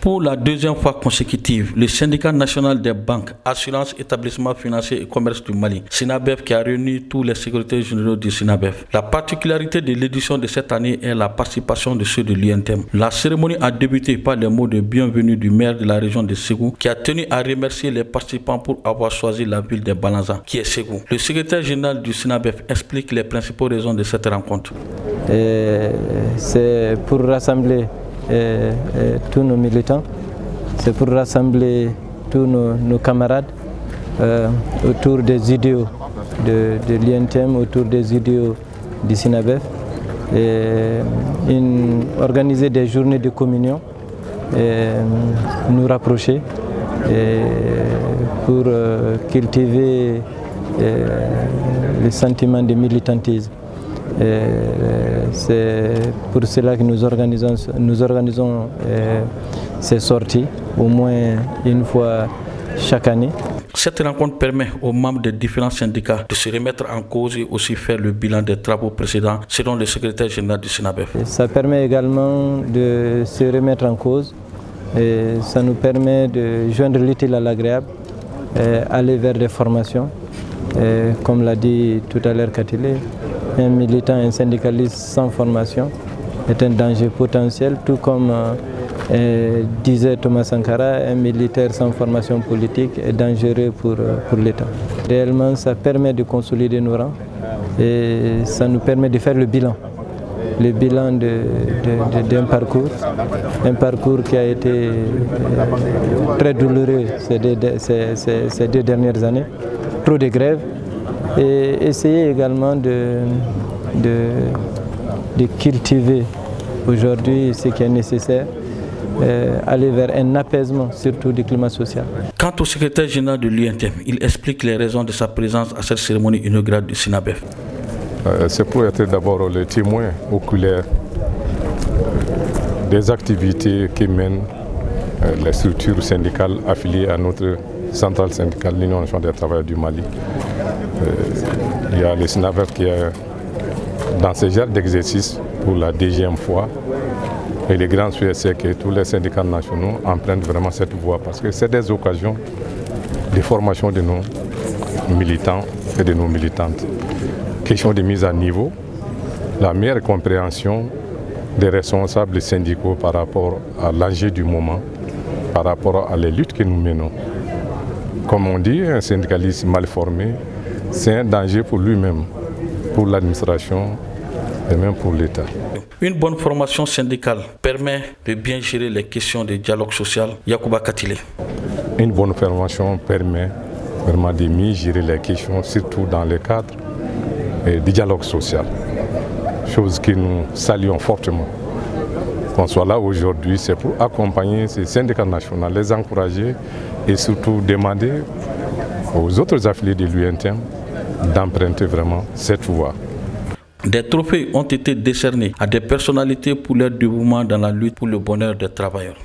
Pour la deuxième fois consécutive, le syndicat national des banques, assurances, établissements financiers et commerce du Mali, SYNABEF, qui a réuni tous les secrétaires généraux du SYNABEF. La particularité de l'édition de cette année est la participation de ceux de l'UNTEM. La cérémonie a débuté par les mots de bienvenue du maire de la région de Ségou, qui a tenu à remercier les participants pour avoir choisi la ville de Balanza, qui est Ségou. Le secrétaire général du SYNABEF explique les principales raisons de cette rencontre. C'est pour rassembler tous nos militants, c'est pour rassembler tous nos camarades autour des idéaux de l'UNTEM, autour des idéaux du SYNABEF, organiser des journées de communion, nous rapprocher pour cultiver le sentiment de militantisme. C'est pour cela que nous organisons ces sorties au moins une fois chaque année. Cette rencontre permet aux membres des différents syndicats de se remettre en cause et aussi faire le bilan des travaux précédents, selon le secrétaire général du SYNABEF. Ça permet également de se remettre en cause et ça nous permet de joindre l'utile à l'agréable, aller vers des formations. Comme l'a dit tout à l'heure Katile, un militant, un syndicaliste sans formation est un danger potentiel, tout comme disait Thomas Sankara, un militaire sans formation politique est dangereux pour l'État. Réellement, ça permet de consolider nos rangs et ça nous permet de faire le bilan d'un parcours qui a été très douloureux ces 2 dernières années, trop de grèves, et essayer également de cultiver aujourd'hui ce qui est nécessaire, aller vers un apaisement surtout du climat social. Quant au secrétaire général de l'UNTEM, il explique les raisons de sa présence à cette cérémonie inaugurale du SYNABEF. C'est pour être d'abord le témoin oculaire des activités que mènent les structures syndicales affiliées à notre centrale syndicale, l'Union nationale des travailleurs du Mali. Il y a le SYNABEF qui est dans ce genre d'exercice pour la 2e fois. Et le grand souhait, c'est que tous les syndicats nationaux empruntent vraiment cette voie parce que c'est des occasions de formation de nos militants et de nos militantes. Question de mise à niveau, la meilleure compréhension des responsables syndicaux par rapport à l'enjeu du moment, par rapport à les luttes que nous menons. Comme on dit, un syndicaliste mal formé, c'est un danger pour lui-même, pour l'administration et même pour l'État. Une bonne formation syndicale permet de bien gérer les questions de dialogue social. Yacouba Katile. Une bonne formation permet vraiment de mieux gérer les questions, surtout dans le cadre du dialogue social. Chose que nous saluons fortement. Qu'on soit là aujourd'hui, c'est pour accompagner ces syndicats nationaux, les encourager et surtout demander aux autres affiliés de l'UNTEM d'emprunter vraiment cette voie. Des trophées ont été décernés à des personnalités pour leur dévouement dans la lutte pour le bonheur des travailleurs.